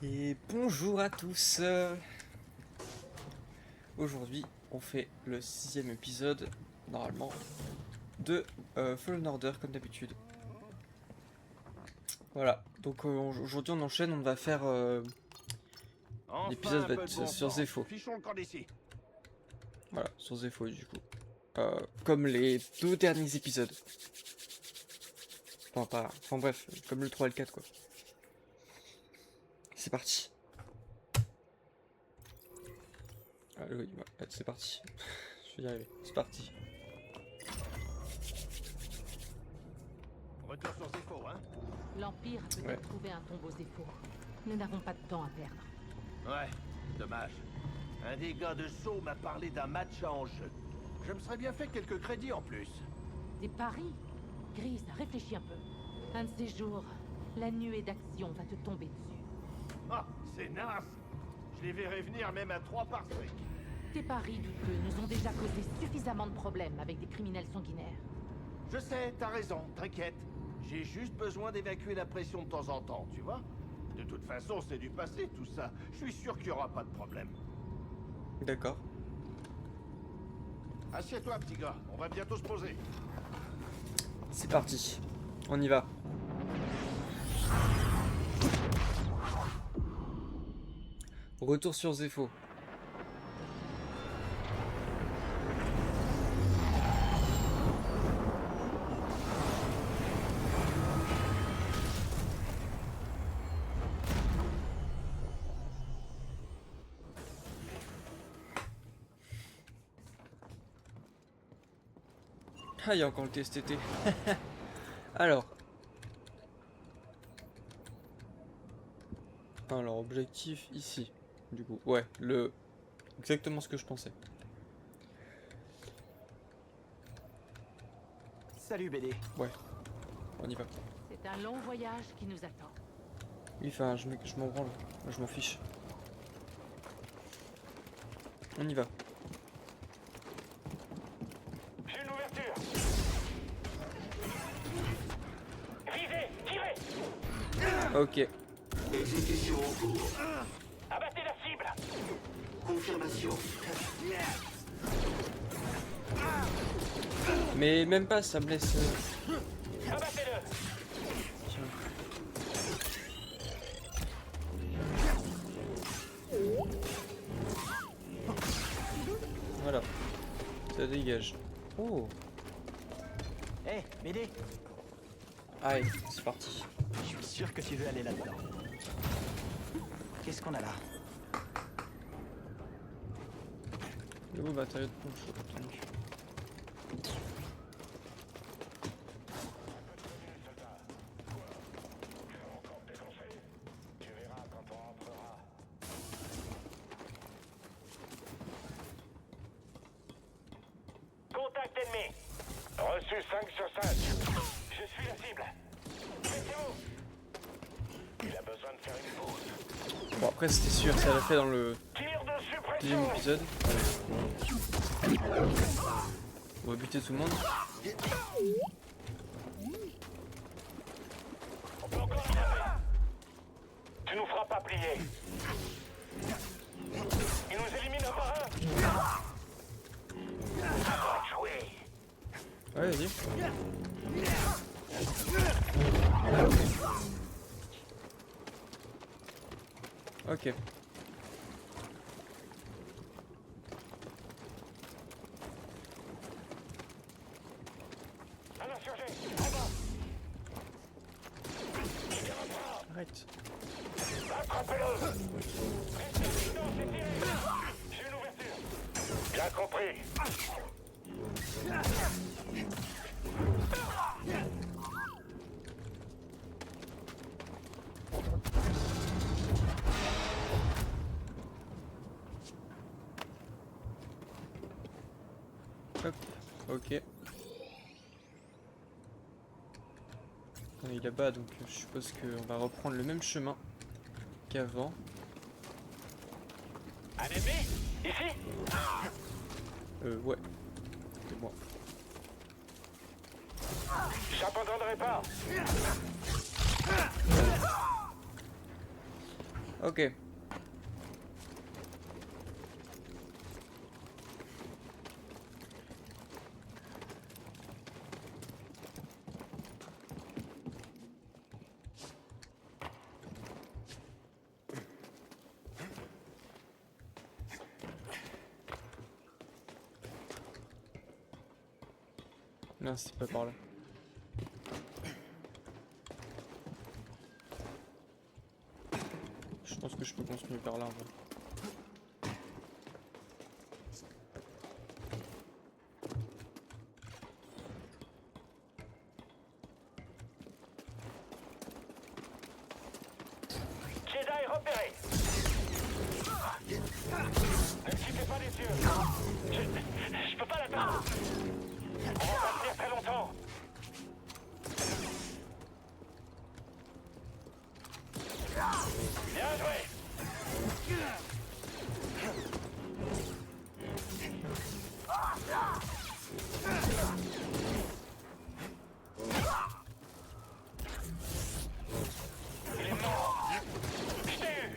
Et bonjour à tous. Aujourd'hui, on fait le 6e épisode, normalement, de Fallen Order, comme d'habitude. Voilà, donc aujourd'hui on enchaîne, on va faire... l'épisode Enfin, un va peu de être bon sur sens. Zepho. Fichons le camp d'ici. Voilà, sur Zepho du coup. Comme les deux derniers épisodes. Enfin bref, comme le 3 et le 4 quoi. C'est parti. Ah, oui, ouais, c'est parti. Je vais y arriver, c'est parti. Retour sur Zepho, hein? L'Empire a peut-être Ouais. trouvé un tombeau Zepho. Nous n'avons pas de temps à perdre. Ouais, dommage. Un des gars de Sceaux m'a parlé d'un match à enjeu. Je me serais bien fait quelques crédits en plus. Des paris? Gris, réfléchis un peu. Un de ces jours, la nuée d'action va te tomber dessus. Ah, c'est naze. Je les verrai venir même à 3 par 5. Tes paris douteux nous ont déjà causé suffisamment de problèmes avec des criminels sanguinaires. Je sais, t'as raison, t'inquiète. J'ai juste besoin d'évacuer la pression de temps en temps, tu vois? De toute façon, c'est du passé tout ça. Je suis sûr qu'il n'y aura pas de problème. D'accord. Assieds-toi, petit gars. On va bientôt se poser. C'est parti. On y va. Retour sur Zepho. Ah, il y a encore le TSTT. Alors. Alors, objectif ici. Du coup, ouais, exactement ce que je pensais. Salut BD. Ouais, on y va. C'est un long voyage qui nous attend. Oui, enfin, je m'en branle. Moi, je m'en fiche. On y va. J'ai une ouverture. Visez, tirez. Ok. Exécution en cours. Abattez la cible. Confirmation. Mais même pas, ça me laisse... Abattez-le. Tiens. Voilà. Ça dégage. Oh. Hé, BD. Allez, c'est parti. Je suis sûr que tu veux aller là-dedans. Qu'est-ce qu'on a là? Le beau matériau de poncho, obtenu. Contact ennemi. Reçu 5 sur 5. Je suis la cible. Mettez-vous. Il a besoin de faire une pause. Bon, après, c'était sûr, ça l'a fait dans le Tir de deuxième suppression. épisode. On va buter tout le monde. On peut encore y aller. Tu nous feras pas plier. Il nous élimine un par un. À toi de jouer. Ouais, vas-y. Ok. Un insurgé. En bas. Arrête. Attrapez-le. Restez vigilants, c'est tiré. J'ai une ouverture. Bien compris. Hop. Ok. On est là-bas, donc je suppose qu'on va reprendre le même chemin qu'avant. Un ennemi. Ici. Ouais. C'est moi. J'abandonnerai pas. Ok. Non, c'est pas par là. Je pense que je peux continuer par là en vrai. Jedi repéré. Ne ciblez pas les yeux. Je peux pas l'atteindre. On va pas tenir très longtemps. Bien joué. Il est mort. Je t'ai eu.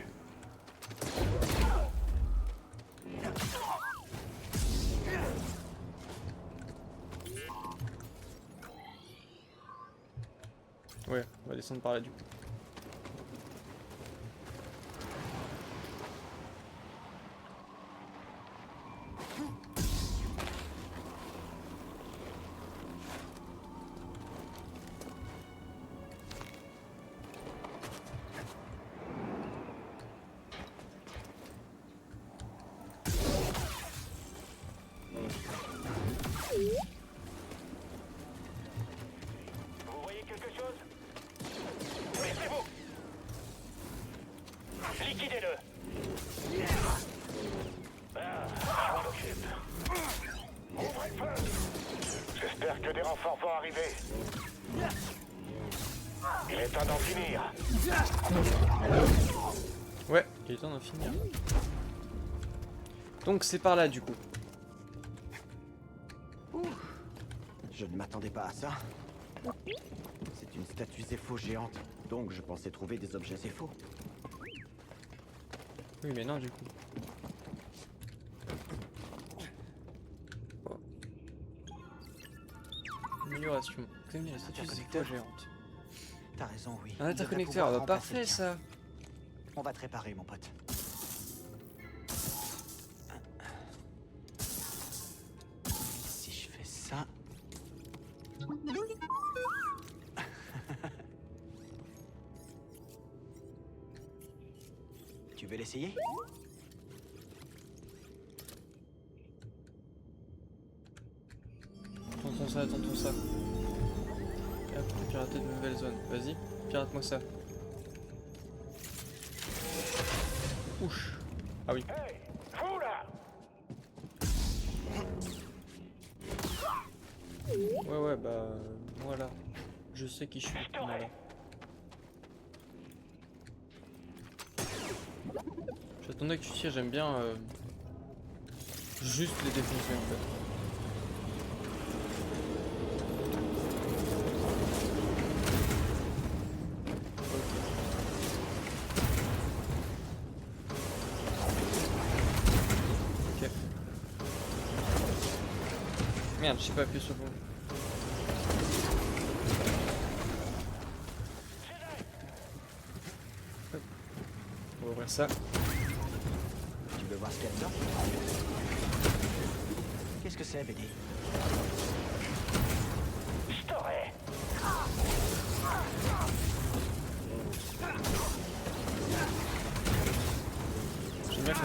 Ouais, on va descendre par là du coup. Vous voyez quelque chose? Baissez-vous. Liquidez-le. Ah, je m'en occupe. Ouvrez le feu. J'espère que des renforts vont arriver. Il est temps d'en finir. Ouais, il est temps d'en finir. Donc c'est par là du coup. Je ne m'attendais pas à ça. C'est une statue Zepho géante, donc je pensais trouver des objets Zepho. Oui mais non du coup. Bon. Amélioration. Comme la statue Interconnecteur. géante. T'as raison, oui. Un On interconnecteur, devrait bah pouvoir remplacer parfait le tien. ça. On va te réparer, mon pote. Si je fais ça... Tu veux l'essayer? Tentons ça, tentons ça. Et hop, pirater de nouvelles zones. Vas-y, pirate-moi ça. Ouch. Ah oui. Hey, vous là! Ouais, bah voilà. Je sais qui je suis. Voilà. J'attendais que tu tires, j'aime bien juste les défoncer en fait. Ok. Merde, je sais pas appuyer sur le bon. Hop. On va ouvrir ça. Tu veux voir ce qu'il y a dedans? Qu'est-ce que c'est, BD? Je t'aurai. J'aime bien quand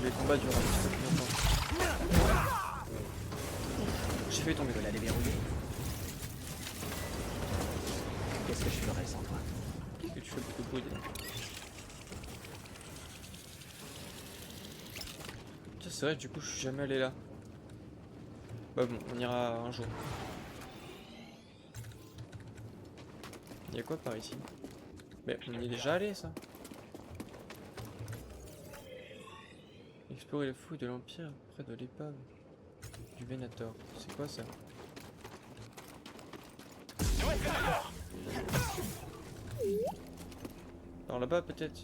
les combats durent un petit peu plus longtemps. J'ai fait tomber. Tu veux la déverrouiller? Qu'est-ce que je ferais sans toi? Qu'est-ce que tu fais beaucoup de bruit là? Tiens, c'est vrai, du coup, je suis jamais allé là. Bah bon, on ira un jour. Il y a quoi par ici? Mais on y est déjà allé, ça. Explorer les fouilles de l'Empire près de l'épave du Venator. C'est quoi ça? D'où est-ce que tu sors? Par là-bas, peut-être?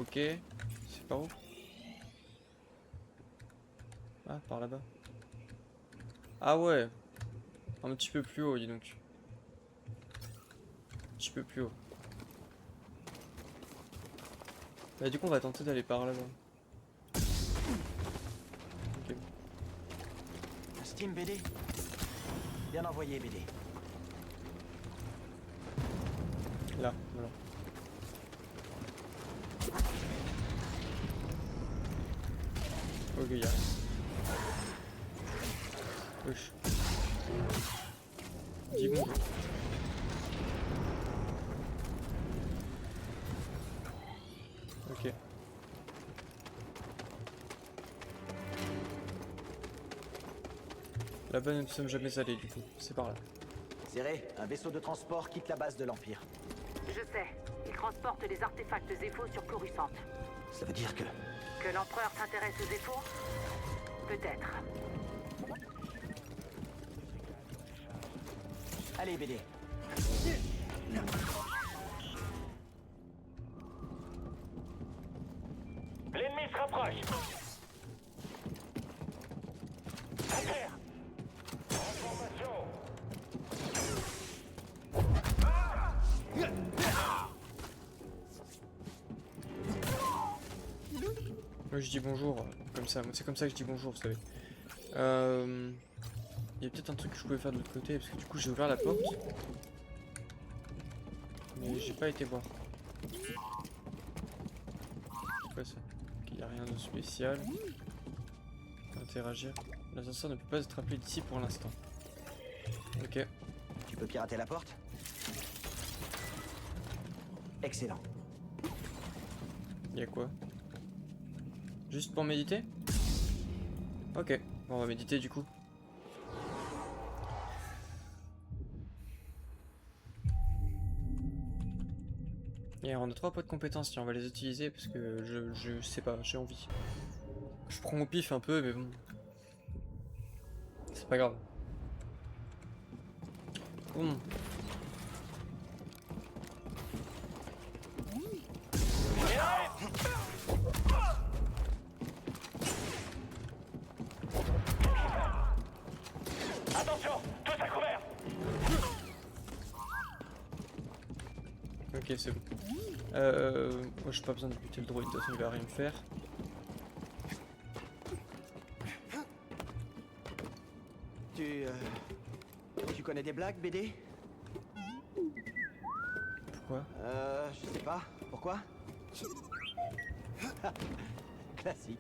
Ok. C'est par où? Ah, par là-bas. Ah ouais. Un petit peu plus haut, dis donc. Un petit peu plus haut. Bah du coup on va tenter d'aller par là-bas. Ok. Steam BD. Bien envoyé BD. Là, voilà. Ok, y'a rien. Wesh. Dis bonjour. Ok. Là-bas nous ne sommes jamais allés du coup, c'est par là. Zéré, un vaisseau de transport quitte la base de l'Empire. Je sais. Il transporte des artefacts Zepho sur Coruscant. Ça veut dire que... Que l'Empereur s'intéresse aux Zepho? Peut-être. Allez BD. L'ennemi se rapproche. À terre. En formation. Moi je dis bonjour, comme ça, moi c'est comme ça que je dis bonjour, vous savez. Il y a peut-être un truc que je pouvais faire de l'autre côté, parce que du coup j'ai ouvert la porte. Mais j'ai pas été voir. C'est quoi ça? Ok, y a rien de spécial. Interagir. L'ascenseur ne peut pas être appelé d'ici pour l'instant. Ok. Tu peux pirater la porte? Excellent. Y a quoi? Juste pour méditer? Ok. Bon, on va méditer du coup. Et on a 3 points de compétences, tiens, on va les utiliser parce que je sais pas, j'ai envie. Je prends au pif un peu, mais bon. C'est pas grave. Bon. Attention, tous à couvert. Ok, c'est bon. Moi j'ai pas besoin de buter le droïde, de toute façon il va rien me faire. Tu connais des blagues BD? Pourquoi? Je sais pas. Pourquoi? Classique.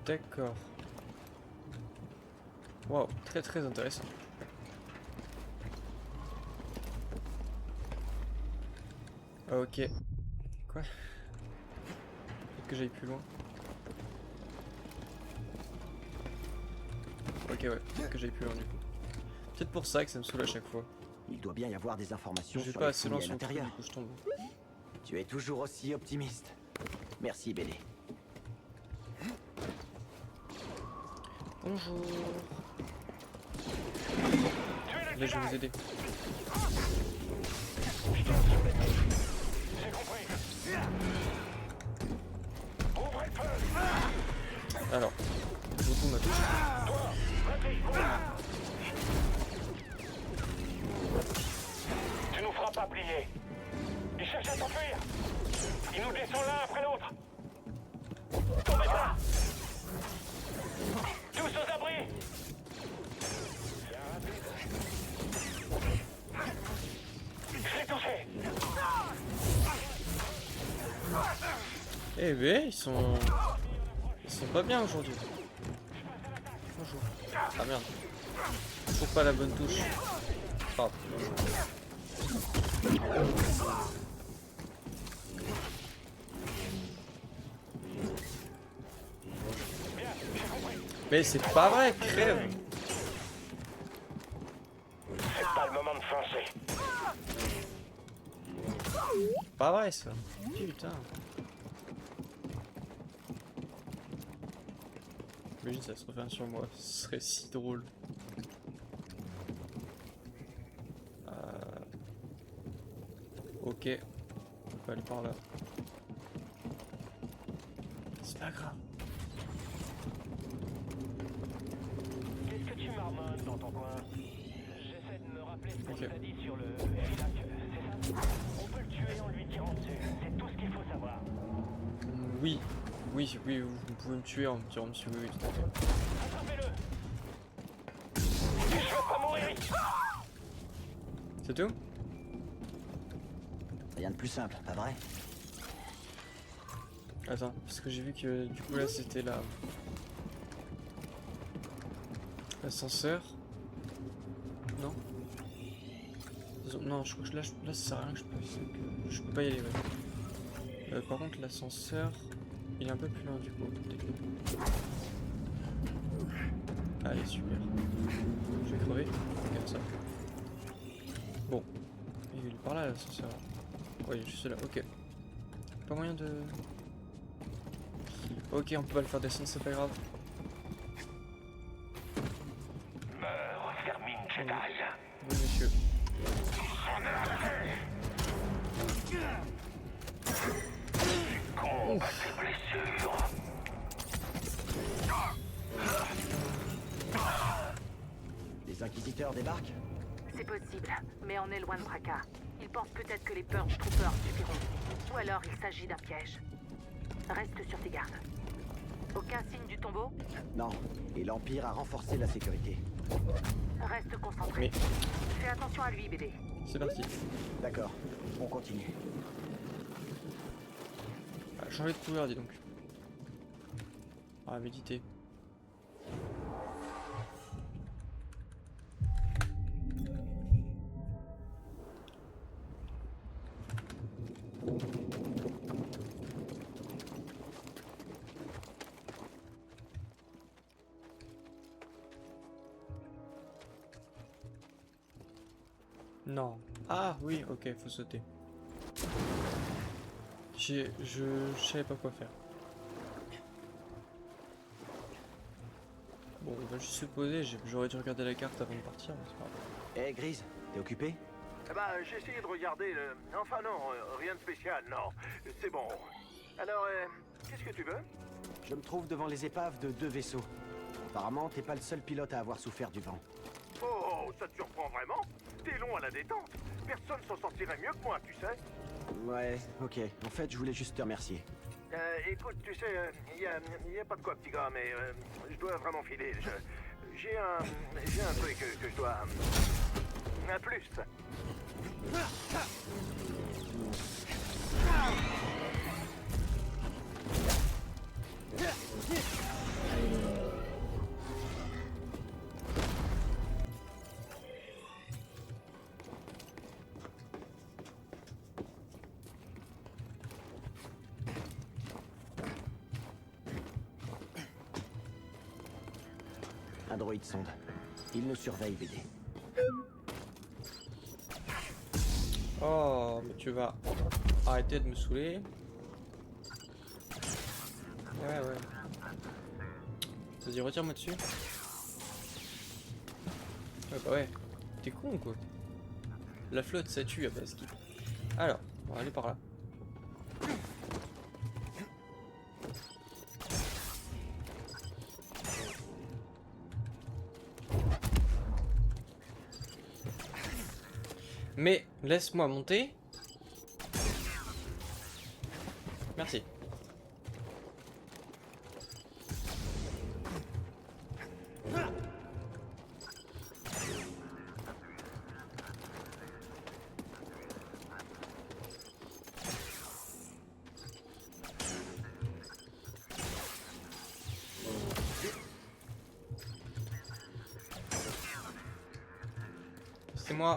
D'accord. Waouh, très très intéressant. Ok. Quoi? Peut-être que j'aille plus loin. Ok ouais, peut-être que j'aille plus loin du coup. Peut-être pour ça que ça me saoule à chaque fois. Il doit bien y avoir des informations Je vais sur pas les assez loin fouilles à sur le truc, l'intérieur. du coup je tombe. Tu es toujours aussi optimiste. Merci BD. Bonjour. Tuez le Là je vais vous Jedi. aider. J'ai compris. Ouvrez le feu. Alors, je retourne ma touche. Toi, vas-y, cours. Tu nous feras pas plier. Ils cherchent à s'enfuir. Ils nous descendent l'un après l'autre. Tombez là. Tous aux abris. Je l'ai touché. Eh ben, ils sont pas bien aujourd'hui. Bonjour. Ah merde. Toujours pas la bonne touche. Pardon. Mais c'est pas vrai, crève. C'est pas le moment de foncer. Pas vrai ça. Putain. Imagine ça se referme sur moi, ce serait si drôle. Ok. On peut aller par là. c'est pas grave. Qu'est-ce que tu marmonnes dans ton coin? J'essaie de me rappeler ce qu'on Ok. nous a dit sur le Helilac, c'est ça? On peut le tuer en lui tirant dessus, c'est tout ce qu'il faut savoir. Oui. Oui, oui, vous pouvez me tuer en me tirant dessus, oui, tout à fait. Attrapez-le! Je veux pas mourir ici! C'est tout? Rien de plus simple, pas vrai? Attends, parce que j'ai vu que du coup là c'était l'ascenseur. Non? Non, je crois que là ça sert à rien que je peux pas y aller. Ouais. Par contre l'ascenseur, il est un peu plus loin du coup. Allez, super. Je vais crever. Regarde ça. Bon. Il est par là l'ascenseur. Oui, juste là. Ok. Pas moyen de... Ok, on peut pas le faire descendre, c'est pas grave. Meurs, vermine Jedi! Oui, monsieur. Combat tes blessures! Les inquisiteurs débarquent? C'est possible, mais on est loin de Braca. Ils pensent peut-être que les Purge Troopers suffiront. Ou alors il s'agit d'un piège. Reste sur tes gardes. Aucun signe du tombeau? Non, et l'Empire a renforcé la sécurité. Reste concentré. Mais Fais attention à lui, bébé. c'est parti. D'accord, on continue. Ah, changer de couleur, dis donc. Ah, méditer. Non. Ah oui, ok, faut sauter. Je savais pas quoi faire. Bon, on va juste se poser, j'aurais dû regarder la carte avant de partir, mais c'est pas grave. Eh, Grise, t'es occupé? Bah, j'ai essayé de regarder le... Enfin non, rien de spécial, non. C'est bon. Alors, qu'est-ce que tu veux? Je me trouve devant les épaves de 2 vaisseaux. Apparemment, t'es pas le seul pilote à avoir souffert du vent. Oh, ça te surprend vraiment? T'es long à la détente. Personne s'en sortirait mieux que moi, tu sais. Ouais, ok. En fait, je voulais juste te remercier. Écoute, tu sais, y a pas de quoi, petit gars, mais je dois vraiment filer. J'ai un truc que je dois... un plus. Un droïde sonde. Il nous surveille, BD. Oh, mais tu vas arrêter de me saouler. Ouais, ouais. Vas-y, retire-moi dessus. Ouais, bah ouais. T'es con, quoi. La flotte, ça tue à base qui. Alors, on va aller par là. Mais laisse-moi monter. Merci.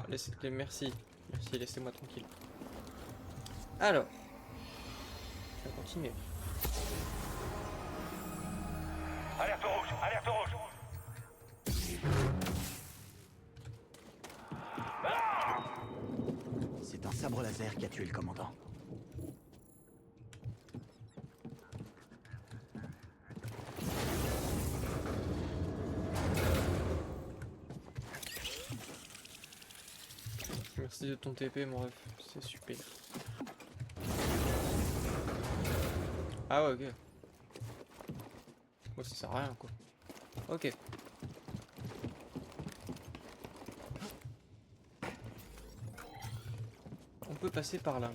Laissez-moi, merci. Merci, laissez-moi tranquille. Alors, on va continuer. Alerte rouge! Alerte rouge! C'est un sabre laser qui a tué le commandant. Merci de ton TP, mon ref, c'est super. Ah ouais, ok. Ouais, ça sert à rien quoi. Ok. On peut passer par là.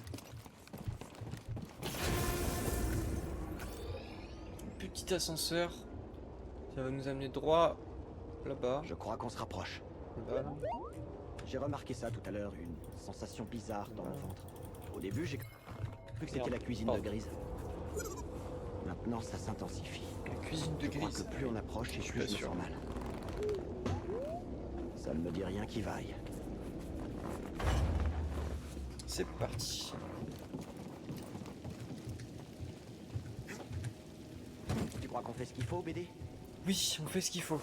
Petit ascenseur. Ça va nous amener droit là-bas. Je crois qu'on se rapproche. Là, là. J'ai remarqué ça tout à l'heure, une sensation bizarre dans mon ventre. Au début, j'ai cru que c'était Merde. la cuisine Pardon. de Grise. Maintenant, ça s'intensifie. La cuisine de Je crois que Grise. plus on approche et suis plus pas je me sûr. sens mal. Ça ne me dit rien qui vaille. C'est parti. Tu crois qu'on fait ce qu'il faut, BD? Oui, on fait ce qu'il faut.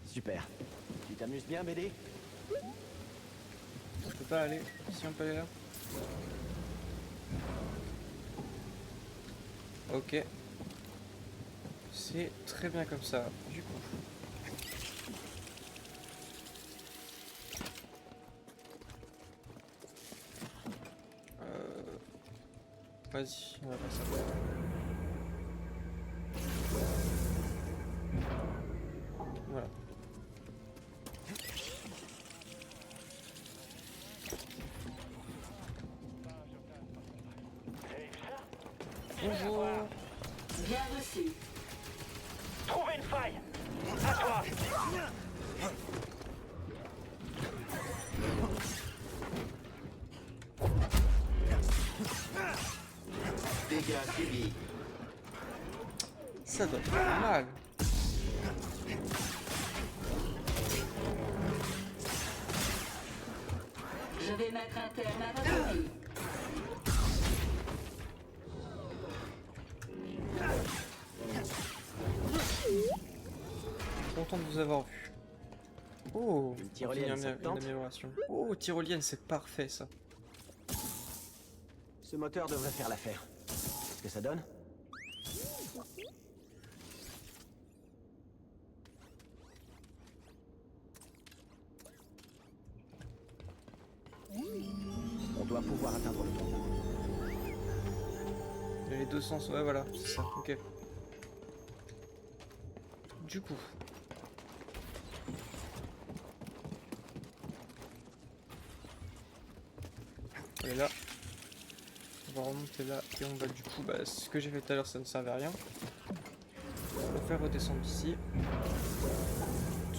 Super. Tu t'amuses bien, BD? On peut pas aller. Si on peut aller là. Ok. C'est très bien comme ça. Du coup. Vas-y, on va faire ça. Voilà. Bonjour. Bien reçu. Trouvez une faille. À toi. Dégâts subis. Ça doit faire mal. Je vais mettre un terme à votre vie. Content de vous avoir vu. Oh, Une tyrolienne, on finit ça te tente une amélioration. Oh, tyrolienne, c'est parfait ça. Ce moteur devrait faire l'affaire. Qu'est-ce que ça donne? On doit pouvoir atteindre le tombeau. Il y a les deux sens, ouais, voilà, c'est ça, ok. Du coup. On est là. On va remonter là et on va du coup, bah, ce que j'ai fait tout à l'heure ça ne servait à rien. On va faire redescendre ici.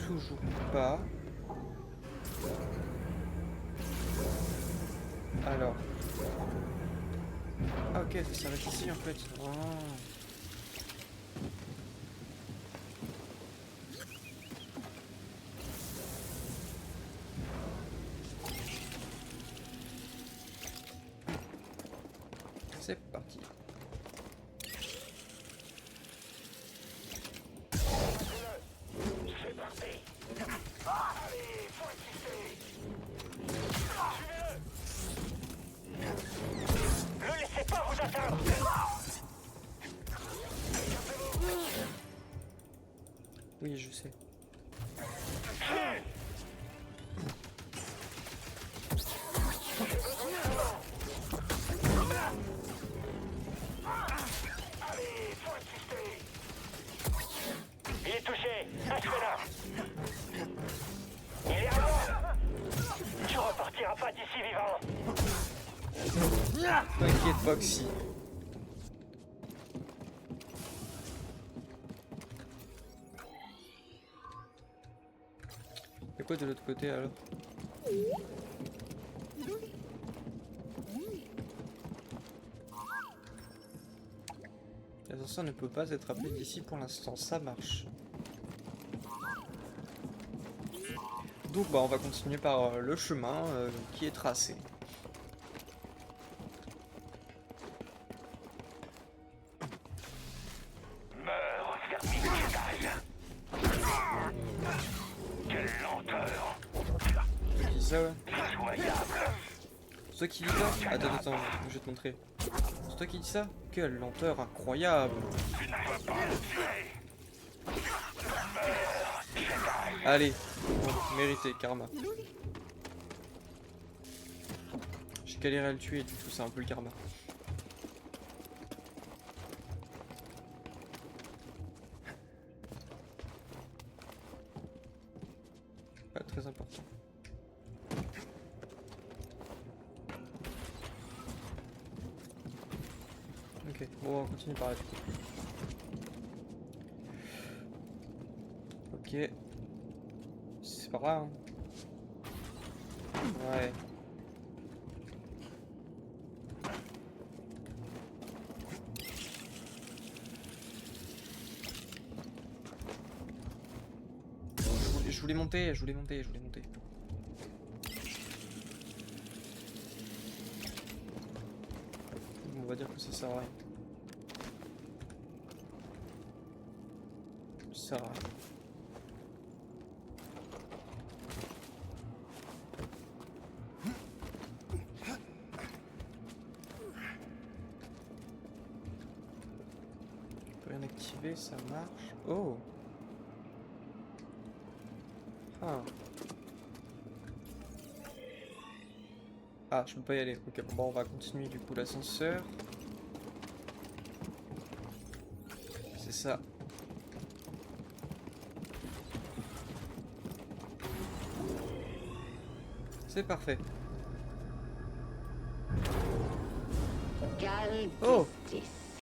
Toujours pas. Alors. Ah ok, ça s'arrête ici en fait. Ah. C'est parti. C'est parti. Allez, faut exister. Suivez-le. Ne laissez pas vous atteindre. Oui, je sais. Allez, faut exister. Il est touché. Achevez-le. Il est à mort. Tu repartiras pas d'ici vivant. T'inquiète, Foxy. Y'a quoi de l'autre côté alors? L'ascenseur ne peut pas être appelé d'ici pour l'instant, ça marche. Donc bah on va continuer par le chemin qui est tracé. Meurs, vermicule. Quelle lenteur. C'est qui dit ça, ouais? Pitoyable. C'est toi qui dis ça? Attends, je vais te montrer. C'est toi qui dis ça? Quelle lenteur incroyable! Tu ne peux pas le tuer. Allez, bon, mérité, karma. galérais à le tuer, du coup c'est un peu le karma. Pas très important. Ok, bon on continue par là du coup. Ok. C'est par là hein. Ouais. Je voulais monter, je voulais monter, je voulais monter. On va dire que ça sert à rien. Ça sert à rien. Je peux rien activer, ça marche. Oh! Ah. Ah, je peux pas y aller. Ok, bon, on va continuer du coup l'ascenseur. C'est ça. C'est parfait. Quelle Oh! justice.